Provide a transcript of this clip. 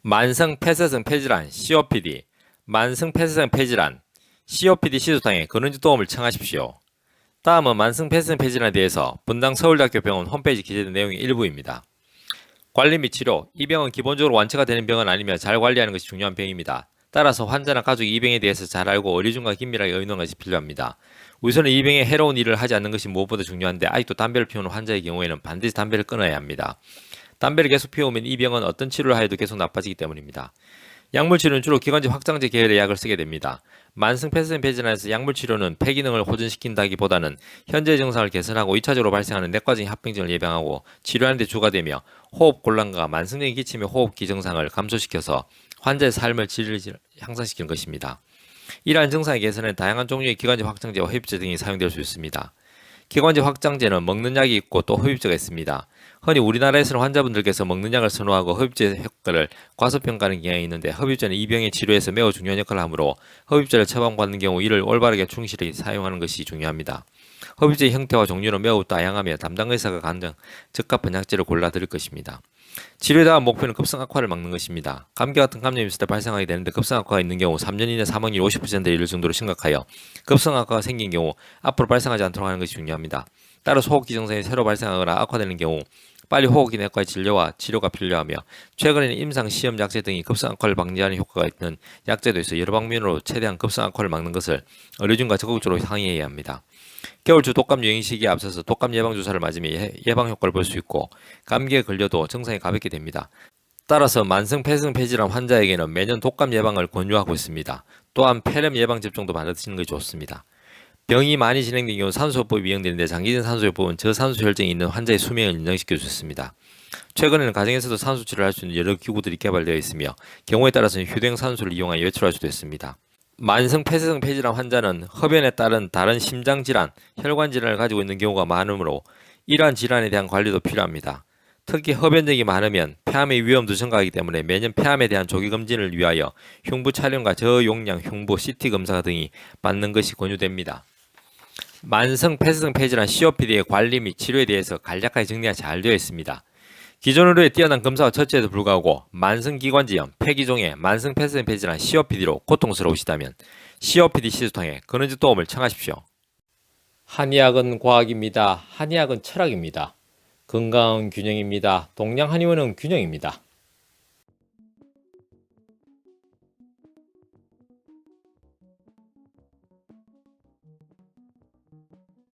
만성 폐쇄성 폐질환 COPD, 만성 폐쇄성 폐질환 COPD 시술상에 근원지 도움을 청하십시오. 다음은 만성 폐쇄성 폐질환에 대해서 분당 서울대학교 병원 홈페이지 기재된 내용의 일부입니다. 관리 및 치료, 이 병은 기본적으로 완치가 되는 병은 아니며 잘 관리하는 것이 중요한 병입니다. 따라서 환자나 가족이 이 병에 대해서 잘 알고 의료진과 긴밀하게 의논하는 것이 필요합니다. 우선은 이 병에 해로운 일을 하지 않는 것이 무엇보다 중요한데 아직도 담배를 피우는 환자의 경우에는 반드시 담배를 끊어야 합니다. 담배를 계속 피우면 이 병은 어떤 치료를 하여도 계속 나빠지기 때문입니다. 약물치료는 주로 기관지 확장제 계열의 약을 쓰게 됩니다. 만성 폐쇄성 폐질환에서 약물치료는 폐기능을 호전시킨다기보다는 현재의 증상을 개선하고 2차적으로 발생하는 내과적인 합병증을 예방하고 치료하는 데 주가 되며 호흡 곤란과 만성적인 기침의 호흡 기증상을 감소시켜서 환자의 삶의 질을 향상시키는 것입니다. 이러한 증상의 개선에는 다양한 종류의 기관지 확장제와 흡입제 등이 사용될 수 있습니다. 기관지 확장제는 먹는 약이 있고 또 흡입제가 있습니다. 흔히 우리나라에서는 환자분들께서 먹는 약을 선호하고 흡입제 효과를 과소평가하는 경향이 있는데 흡입제는 이 병의 치료에서 매우 중요한 역할을 하므로 흡입제를 처방받는 경우 이를 올바르게 충실히 사용하는 것이 중요합니다. 흡입제의 형태와 종류는 매우 다양하며 담당 의사가 가장 적합한 약제를 골라 드릴 것입니다. 치료에 대한 목표는 급성 악화를 막는 것입니다. 감기 같은 감염이 있을 때 발생하게 되는데 급성 악화가 있는 경우 3년 이내 사망률 50%에 이를 정도로 심각하여 급성 악화가 생긴 경우 앞으로 발생하지 않도록 하는 것이 중요합니다. 따라서 호흡기 증상이 새로 발생하거나 악화되는 경우 빨리 호흡기 내과의 진료와 치료가 필요하며 최근에는 임상 시험 약제 등이 급성 악화를 방지하는 효과가 있는 약제도 있어 여러 방면으로 최대한 급성 악화를 막는 것을 의료진과 적극적으로 상의해야 합니다. 겨울주 독감 유행 시기에 앞서서 독감 예방 주사를 맞으면 예방 효과를 볼 수 있고 감기에 걸려도 증상이 가볍게 됩니다. 따라서 만성 폐쇄성 폐질환 환자에게는 매년 독감 예방을 권유하고 있습니다. 또한 폐렴 예방 접종도 받으시는 것이 좋습니다. 병이 많이 진행된 경우 산소요법이 이용되는데 장기적인 산소요법은 저산소 혈증이 있는 환자의 수명을 연장시킬 수 있습니다. 최근에는 가정에서도 산소 치료를 할 수 있는 여러 기구들이 개발되어 있으며 경우에 따라서는 휴대용 산소를 이용하여 외출할 수도 있습니다. 만성 폐쇄성 폐질환 환자는 흡연에 따른 다른 심장 질환, 혈관 질환을 가지고 있는 경우가 많으므로 이러한 질환에 대한 관리도 필요합니다. 특히 흡연적이 많으면 폐암의 위험도 증가하기 때문에 매년 폐암에 대한 조기 검진을 위하여 흉부 촬영과 저용량 흉부 CT 검사 등이 받는 것이 권유됩니다. 만성 폐쇄성 폐질환 COPD의 관리 및 치료에 대해서 간략하게 정리가 잘 되어 있습니다. 기존으로의 뛰어난 검사와 처치에도 불구하고 만성기관지염, 폐기종의 만성 폐쇄성 폐질환 COPD로 고통스러우시다면 COPD 시술통에 근원지 도움을 청하십시오. 한의학은 과학입니다. 한의학은 철학입니다. 건강은 균형입니다. 동양 한의원은 균형입니다.